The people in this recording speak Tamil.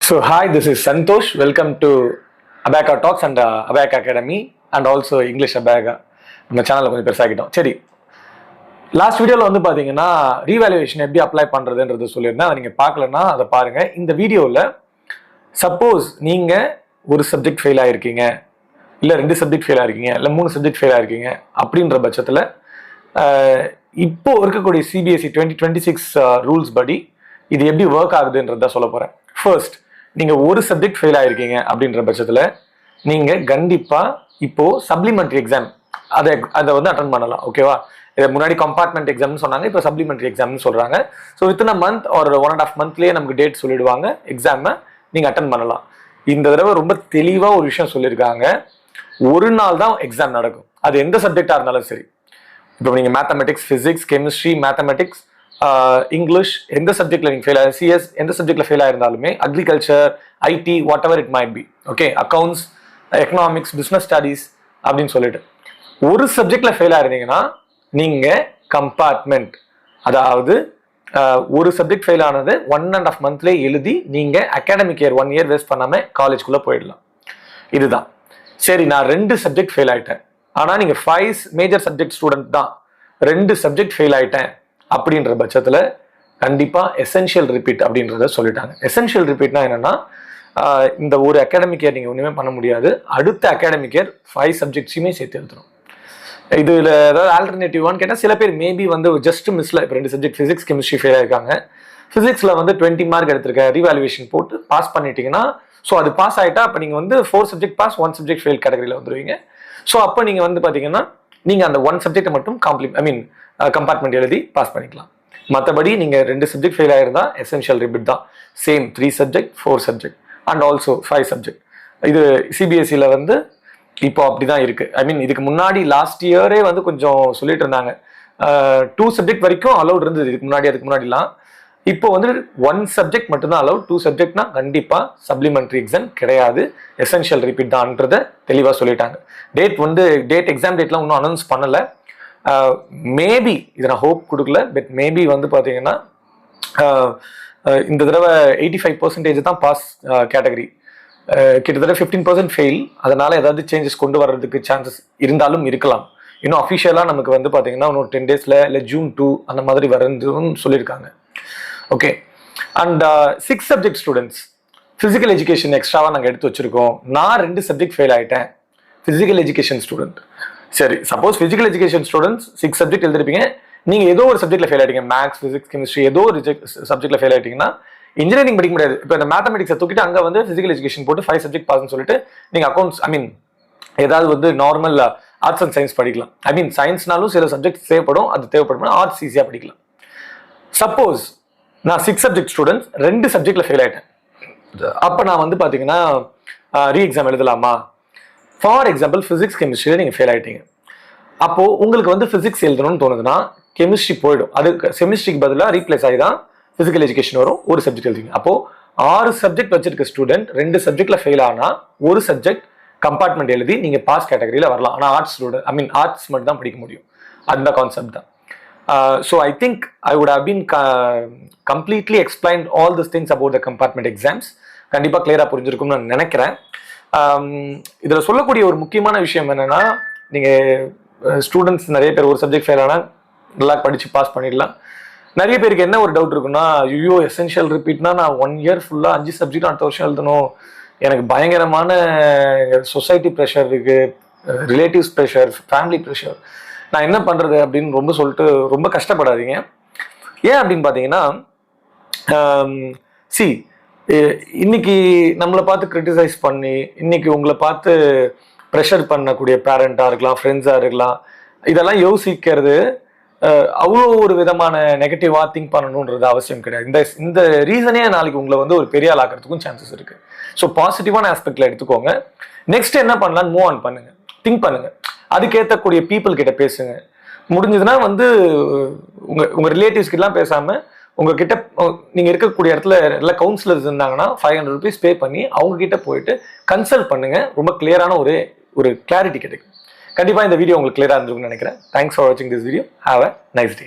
So hi, this is Santosh. Welcome to Abeka Talks and Abeka Academy and also English Abeka. நம்ம சேனல்ல கொஞ்சம் பெருசாகிட்டோம். சரி, லாஸ்ட் வீடியோவில் வந்து பார்த்தீங்கன்னா ரீவேல்யூவேஷன் எப்படி அப்ளை பண்ணுறதுன்றது சொல்லியிருந்தேன். அதை நீங்கள் பார்க்கலன்னா அதை பாருங்கள். இந்த வீடியோவில் சப்போஸ் நீங்கள் ஒரு சப்ஜெக்ட் ஃபெயில் ஆகிருக்கீங்க, இல்லை 2 சப்ஜெக்ட் ஃபெயில் ஆகிருக்கீங்க, இல்லை 3 சப்ஜெக்ட் ஃபெயில் ஆகிருக்கீங்க அப்படின்ற பட்சத்தில் இப்போ இருக்கக்கூடிய சிபிஎஸ்இ 2026 ரூல்ஸ் படி இது எப்படி ஒர்க் ஆகுதுன்றத சொல்ல போகிறேன். ஃபர்ஸ்ட், நீங்கள் ஒரு சப்ஜெக்ட் ஃபெயில் ஆகிருக்கீங்க அப்படின்ற பட்சத்தில் நீங்கள் கண்டிப்பாக இப்போது சப்ளிமெண்ட்ரி எக்ஸாம் அதை வந்து அட்டன் பண்ணலாம். ஓகேவா? இதை முன்னாடி கம்பார்ட்மெண்ட் எக்ஸாம்னு சொன்னாங்க, இப்போ சப்ளிமெண்ட்ரி எக்ஸாம்னு சொல்கிறாங்க. ஸோ வித்தின் அ மந்த் ஒரு 1.5 மந்த்லேயே நமக்கு டேட் சொல்லிடுவாங்க. எக்ஸாமை நீங்கள் அட்டன் பண்ணலாம். இந்த தடவை ரொம்ப தெளிவாக ஒரு விஷயம் சொல்லியிருக்காங்க. ஒரு நாள் தான் எக்ஸாம் நடக்கும், அது எந்த சப்ஜெக்டாக இருந்தாலும் சரி. இப்போ நீங்கள் mathematics, physics, chemistry, mathematics, English, எந்த சப்ஜெக்ட்ல நீங்கள் ஃபெயில் ஆகி, சிஎஸ் எந்த சப்ஜெக்ட்ல ஃபெயில் ஆயிருந்தாலுமே, agriculture, IT, whatever it might be, okay, accounts, economics, business studies அப்படின்னு சொல்லிட்டு ஒரு சப்ஜெக்ட்ல ஃபெயில் ஆயிருந்தீங்கன்னா நீங்க கம்பார்ட்மெண்ட், அதாவது ஒரு சப்ஜெக்ட் ஃபெயில் ஆனது 1.5 மந்த்லேயே எழுதி நீங்க அகாடமிக் இயர் 1 இயர் வேஸ்ட் பண்ணாம காலேஜ்குள்ள போயிடலாம். இதுதான். சரி, நான் 2 சப்ஜெக்ட் ஃபெயில் ஆயிட்டேன், ஆனா நீங்க 5 மேஜர் சப்ஜெக்ட் ஸ்டூடெண்ட் தான், 2 சப்ஜெக்ட் ஃபெயில் ஆயிட்டேன் அப்படின்ற பட்சத்தில் கண்டிப்பாக எசென்ஷியல் ரிப்பீட் அப்படின்றத சொல்லிட்டாங்க. எசென்ஷியல் ரிப்பீட்னா என்னன்னா, இந்த ஒரு அகாடமிக் இயர் நீங்கள் ஒன்றுமே பண்ண முடியாது, அடுத்த அகாடமிக் இயர் 5 சப்ஜெக்ட்ஸுமே சேர்த்து எழுதுறோம். இதில் ஏதாவது ஆல்டர்னேட்டிவான்னு கேட்டால் சில பேர் மேபி வந்து ஜஸ்ட் மிஸ்ல இப்போ 2 சப்ஜெக்ட் ஃபிசிக்ஸ், கெமிஸ்ட்ரி ஃபெயில் ஆயிருக்காங்க. ஃபிசிக்ஸில் வந்து 20 மார்க் எடுத்திருக்க, ரீவேல்யூவேஷன் போட்டு பாஸ் பண்ணிட்டீங்கன்னா, ஸோ அது பாஸ் ஆகிட்டா அப்போ நீங்கள் வந்து 4 சப்ஜெக்ட் பாஸ், 1 சப்ஜெக்ட் ஃபெயில் கேட்டகரியில் வந்துடுவீங்க. ஸோ அப்போ நீங்கள் வந்து பார்த்தீங்கன்னா நீங்கள் அந்த 1 சப்ஜெக்டை மட்டும் கம்பார்ட்மெண்ட் எழுதி பாஸ் பண்ணிக்கலாம். மற்றபடி நீங்கள் 2 சப்ஜெக்ட் ஃபெயில் ஆயிருந்தா எசென்ஷியல் ரிப்பீட் தான். Same 3 subject, 4 subject and also 5 subject. இது சிபிஎஸ்சியில் வந்து இப்போ அப்படிதான் இருக்கு. இதுக்கு முன்னாடி லாஸ்ட் இயரே வந்து கொஞ்சம் சொல்லிட்டு இருந்தாங்க, 2 சப்ஜெக்ட் வரைக்கும் அலௌட் இருந்தது இதுக்கு முன்னாடிலாம். இப்போ வந்து 1 சப்ஜெக்ட் மட்டும்தான் அலௌட். 2 சப்ஜெக்ட்னா கண்டிப்பா சப்ளிமெண்ட்ரி எக்ஸாம் கிடையாது, எசென்ஷியல் ரிப்பீட் தான்ன்றத தெளிவாக சொல்லிட்டாங்க. எக்ஸாம் டேட்லாம் இன்னும் அனௌன்ஸ் பண்ணல. மேபி இதை நான் ஹோப் கொடுக்கல, பட் மேபி வந்து பார்த்தீங்கன்னா இந்த தடவை 85% தான் பாஸ் கேட்டகரி, கிட்டத்தட்ட 15% ஃபெயில். அதனால ஏதாவது சேஞ்சஸ் கொண்டு வர்றதுக்கு சான்சஸ் இருந்தாலும் இருக்கலாம். இன்னும் அஃபிஷியலாக நமக்கு வந்து பார்த்தீங்கன்னா இன்னும் 10 டேஸில் இல்லை June 2 அந்த மாதிரி வரதுன்னு சொல்லியிருக்காங்க. Okay, and 6 subject students physical education எக்ஸ்ட்ராவாக நாங்கள் எடுத்து வச்சிருக்கோம். நான் 2 சப்ஜெக்ட் ஃபெயில் ஆகிட்டேன், ஃபிசிக்கல் எஜுகேஷன் ஸ்டூடெண்ட். சரி, suppose physical education students 6 subject எழுதிருப்பீங்க, நீங்கள் ஏதோ ஒரு சப்ஜெக்ட்ல ஃபெயில் ஆகிட்டீங்க, மேக்ஸ், ஃபிசிக்ஸ், கெமிஸ்ட்ரி ஏதோ ஒரு சப்ஜெக்ட்ல ஃபெயில் ஆகிட்டீங்கன்னா இன்ஜினியரிங் படிக்க முடியாது. இப்போ இந்த மேத்தமெட்டிக்ஸை தூக்கிட்டு அங்கே வந்து ஃபிசிக்கல் எஜுகேஷன் போட்டு 5 சப்ஜெக்ட் பாஸ்ன்னு சொல்லிட்டு நீங்கள் அக்கௌண்ட்ஸ் ஏதாவது வந்து நார்மல் ஆர்ட்ஸ் அண்ட் சயின்ஸ் படிக்கலாம். சயின்ஸ்னாலும் சில சப்ஜெக்ட் தேவைப்படும், அது தேவைப்படும், ஆர்ட்ஸ் ஈஸியாக படிக்கலாம். சப்போஸ் நான் 6 சப்ஜெக்ட் ஸ்டூடெண்ட்ஸ் 2 சப்ஜெக்ட்ல ஃபெயில் ஆகிட்டேன், அப்போ நான் வந்து பார்த்தீங்கன்னா ரீ எக்ஸாம் எழுதலாமா? ஃபார் எக்ஸாம்பிள் ஃபிசிக்ஸ், கெமிஸ்ட்ரியில் நீங்கள் ஃபெயில் ஆகிட்டீங்க, அப்போது உங்களுக்கு வந்து ஃபிசிக்ஸ் எழுதணும்னு தோணுதுன்னா கெமிஸ்ட்ரி போயிடும், அது கெமிஸ்ட்ரிக்கு பதிலாக ரீப்ளேஸ் ஆகி தான் ஃபிசிக்கல் எஜுகேஷன் வரும். ஒரு சப்ஜெக்ட் எழுதிங்க. அப்போது 6 சப்ஜெக்ட் வச்சிருக்க ஸ்டூடெண்ட் 2 சப்ஜெக்ட்ல ஃபெயில் ஆனால் ஒரு சப்ஜெக்ட் கம்பார்ட்மெண்ட் எழுதி நீங்கள் பாஸ் கேட்டகரியில் வரலாம். ஆனால் ஆர்ட்ஸ் ஸ்டூடெண்ட் ஆர்ட்ஸ் மட்டும் தான் படிக்க முடியும். அந்த கான்செப்ட் தான். So I think I would have been completely explained all this things about the compartment exams. கண்டிப்பாக கிளியராக புரிஞ்சிருக்கும்னு நான் நினைக்கிறேன். இதில் சொல்லக்கூடிய ஒரு முக்கியமான விஷயம் என்னன்னா, நீங்கள் ஸ்டூடெண்ட்ஸ் நிறைய பேர் ஒரு சப்ஜெக்ட் ஃபெயில் ஆனால் நல்லா படித்து பாஸ் பண்ணிடலாம். நிறைய பேருக்கு என்ன ஒரு டவுட் இருக்குன்னா, ஐயோ எசென்ஷியல் ரிப்பீட்னா நான் 1 இயர் ஃபுல்லாக 5 சப்ஜெக்ட் அடுத்த வருஷம் எழுதணும், எனக்கு பயங்கரமான சொசைட்டி ப்ரெஷர் இருக்கு, ரிலேட்டிவ்ஸ் ப்ரெஷர், ஃபேமிலி ப்ரெஷர், நான் என்ன பண்ணுறது அப்படின்னு ரொம்ப கஷ்டப்படாதீங்க. ஏன் அப்படின்னு பார்த்தீங்கன்னா, இன்னைக்கு நம்மளை பார்த்து கிரிட்டிசைஸ் பண்ணி, இன்னைக்கு உங்களை பார்த்து ப்ரெஷர் பண்ணக்கூடிய பேரண்டாக இருக்கலாம், ஃப்ரெண்ட்ஸாக இருக்கலாம், இதெல்லாம் யோசிக்கிறது அவ்வளோ ஒரு விதமான நெகட்டிவாக திங்க் பண்ணணுன்றது அவசியம் கிடையாது. இந்த ரீசனே நாளைக்கு உங்களை வந்து ஒரு பெரிய ஆள் ஆக்கிறதுக்கும் சான்சஸ் இருக்கு. ஸோ பாசிட்டிவான ஆஸ்பெக்ட்ல எடுத்துக்கோங்க. நெக்ஸ்ட் என்ன பண்ணலாம், மூவ் ஆன் பண்ணுங்க, திங்க் பண்ணுங்க, அதுக்கேற்றக்கூடிய பீப்புள் கிட்ட பேசுங்க. முடிஞ்சதுன்னா வந்து உங்க ரிலேட்டிவ்ஸ் கிட்டலாம் பேசாம உங்ககிட்ட நீங்க இருக்கக்கூடிய இடத்துல எல்லா கவுன்சிலர்ஸ் இருந்தாங்கன்னா 500 rupees பே பண்ணி அவங்க கிட்ட போயிட்டு கன்சல்ட் பண்ணுங்க. ரொம்ப கிளியரான ஒரு கிளாரிட்டி கிடைக்கும். கண்டிப்பாக இந்த வீடியோ உங்களுக்கு கிளியராக இருந்திருக்கும்னு நினைக்கிறேன். தேங்க்ஸ் ஃபார் வாட்சிங் this video. Have a nice day.